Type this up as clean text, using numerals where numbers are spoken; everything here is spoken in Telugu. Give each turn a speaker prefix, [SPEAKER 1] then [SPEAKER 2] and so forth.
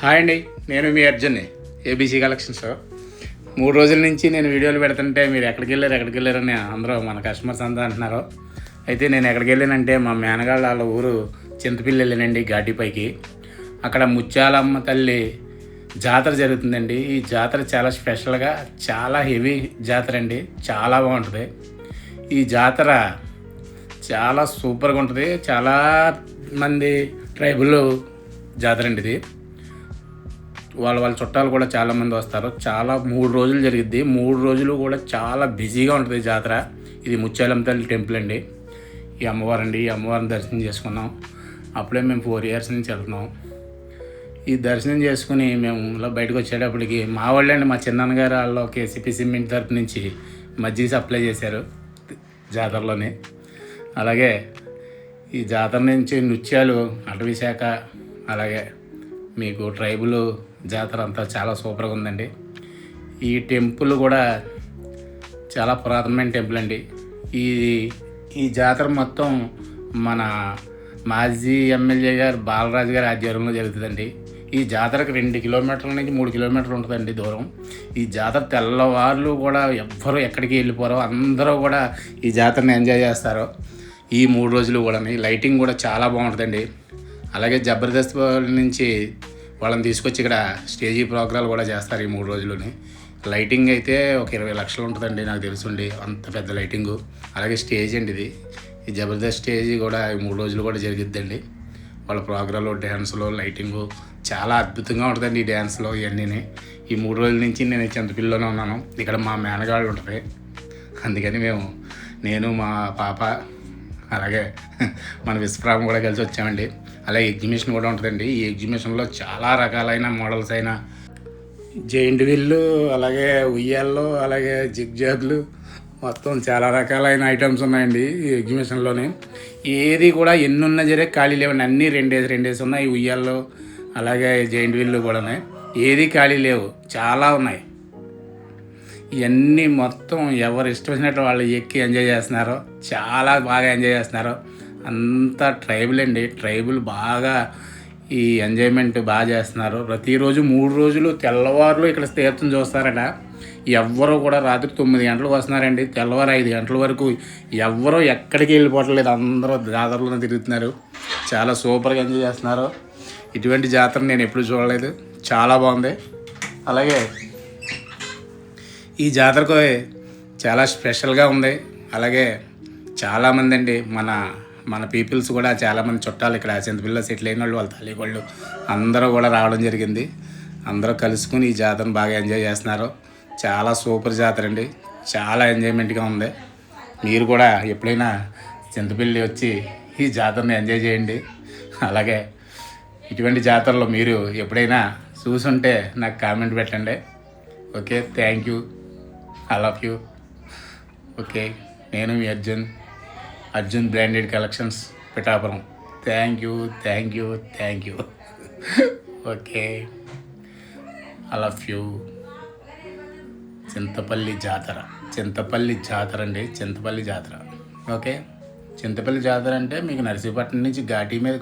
[SPEAKER 1] హాయ్ అండి, నేను మీ అర్జున్ని, ఏబీసీ కలెక్షన్స్. 3 రోజుల నుంచి నేను వీడియోలు పెడుతుంటే మీరు ఎక్కడికి వెళ్ళారని అందరూ మన కస్టమర్స్ అంతా అంటున్నారు. అయితే నేను ఎక్కడికి వెళ్ళానంటే మా మేనగాళ్ళ వాళ్ళ ఊరు చింతపిల్లి వెళ్ళానండి, ఘాటిపైకి. అక్కడ ముత్యాలమ్మ తల్లి జాతర జరుగుతుందండి. ఈ జాతర చాలా స్పెషల్గా, చాలా హెవీ జాతర అండి, చాలా బాగుంటుంది. ఈ జాతర చాలా సూపర్గా ఉంటుంది. చాలా మంది ట్రైబుల్ జాతర అండి ఇది. వాళ్ళ చుట్టాలు కూడా చాలామంది వస్తారు. 3 రోజులు జరిగిద్ది. 3 రోజులు కూడా చాలా బిజీగా ఉంటుంది జాతర. ఇది ముత్యాలమ్మ తల్లి టెంపుల్ అండి. ఈ అమ్మవారిని దర్శనం చేసుకున్నాం. అప్పుడే మేము 4 years నుంచి వెళ్తున్నాం. ఈ దర్శనం చేసుకుని మేము ఇలా బయటకు వచ్చేటప్పటికి మా వాళ్ళండి, మా చిన్నన్నగారు వాళ్ళు కేసీపీ సిమెంట్ తరపు నుంచి మజ్జిగ సప్లై చేశారు జాతరలోని. అలాగే ఈ జాతర నుంచి నృత్యాలు, అటవీ శాఖ, అలాగే మీకు ట్రైబుల్ జాతర అంతా చాలా సూపర్గా ఉందండి. ఈ టెంపుల్ కూడా చాలా పురాతనమైన టెంపుల్ అండి. ఈ జాతర మొత్తం మన మాజీ ఎమ్మెల్యే గారు బాలరాజు గారి ఆధ్వర్యంలో జరుగుతుందండి. ఈ జాతరకు 2 కిలోమీటర్ల నుంచి 3 కిలోమీటర్లు ఉంటుందండి దూరం. ఈ జాతర తెల్లవాళ్ళు కూడా ఎవ్వరూ ఎక్కడికి వెళ్ళిపోరో, అందరూ కూడా ఈ జాతరని ఎంజాయ్ చేస్తారు. ఈ 3 రోజులు కూడా లైటింగ్ కూడా చాలా బాగుంటుందండి. అలాగే జబర్దస్త్ నుంచి వాళ్ళని తీసుకొచ్చి ఇక్కడ స్టేజీ ప్రోగ్రాలు కూడా చేస్తారు ఈ 3 రోజులని. లైటింగ్ అయితే ఒక 20 లక్షలు ఉంటుందండి నాకు తెలుసుండి, అంత పెద్ద లైటింగు. అలాగే స్టేజ్ అండి ఇది. ఈ జబర్దస్త్ స్టేజ్ కూడా ఈ 3 రోజులు కూడా జరిగిద్దండి. వాళ్ళ ప్రోగ్రాలు, డ్యాన్సులు, లైటింగు చాలా అద్భుతంగా ఉంటుందండి ఈ డ్యాన్స్లో ఇవన్నీ. ఈ 3 రోజుల నుంచి నేను చింతపిల్లిలోనే ఉన్నాను. ఇక్కడ మా మేనగాళ్ళు ఉంటుంది, అందుకని నేను మా పాప అలాగే మన విశ్వరామ్ కూడా కలిసి వచ్చామండి. అలాగే ఎగ్జిబిషన్ కూడా ఉంటుందండి. ఈ ఎగ్జిబిషన్లో చాలా రకాలైన మోడల్స్ అయిన జైంట్ వీళ్ళు, అలాగే ఉయ్యాళ్ళు, అలాగే జిగ్జాగ్లు, మొత్తం చాలా రకాలైన ఐటమ్స్ ఉన్నాయండి ఈ ఎగ్జిబిషన్లోనే. ఏది కూడా ఎన్నున్నా జరే ఖాళీ లేవండి. అన్నీ 2 days ఉన్నాయి. ఉయ్యాళ్ళు అలాగే జైంట్ వీళ్ళు కూడా ఏది ఖాళీ లేవు, చాలా ఉన్నాయి. ఇవన్నీ మొత్తం ఎవరు ఇష్టం వచ్చినట్టు వాళ్ళు ఎక్కి ఎంజాయ్ చేస్తున్నారు, చాలా బాగా ఎంజాయ్ చేస్తున్నారు. అంతా ట్రైబుల్ అండి. ట్రైబుల్ బాగా ఈ ఎంజాయ్మెంట్ బాగా చేస్తున్నారు. ప్రతిరోజు 3 రోజులు తెల్లవారులు ఇక్కడ తీర్థం చూస్తారట. ఎవ్వరూ కూడా రాత్రి 9 గంటలకు వస్తున్నారండి, తెల్లవారు 5 గంటల వరకు ఎవ్వరూ ఎక్కడికి వెళ్ళిపోవట్లేదు, అందరూ జాతరలోనే తిరుగుతున్నారు. చాలా సూపర్గా ఎంజాయ్ చేస్తున్నారు. ఇటువంటి జాతర నేను ఎప్పుడు చూడలేదు, చాలా బాగుంది. అలాగే ఈ జాతరకు చాలా స్పెషల్గా ఉంది. అలాగే చాలామంది అండి మన పీపుల్స్ కూడా చాలామంది చుట్టాలు ఇక్కడ చింతపిల్లిలో సెటిల్ అయిన వాళ్ళు, వాళ్ళ తల్లిగోళ్ళు అందరూ కూడా రావడం జరిగింది. అందరూ కలుసుకుని ఈ జాతరను బాగా ఎంజాయ్ చేస్తున్నారు. చాలా సూపర్ జాతర అండి, చాలా ఎంజాయ్మెంట్గా ఉంది. మీరు కూడా ఎప్పుడైనా చింతపిల్లి వచ్చి ఈ జాతరని ఎంజాయ్ చేయండి. అలాగే ఇటువంటి జాతరలో మీరు ఎప్పుడైనా చూసుంటే నాకు కామెంట్ పెట్టండి. Okay, thank you, I love you. Okay, నేను మీ Arjun branded collections, Pithapuram. Thank you. Okay, I love you. Chintapalli జాతర అండి, చింతపల్లి జాతర. ఓకే, చింతపల్లి జాతర అంటే మీకు నర్సీపట్నం నుంచి ఘాటీ మీద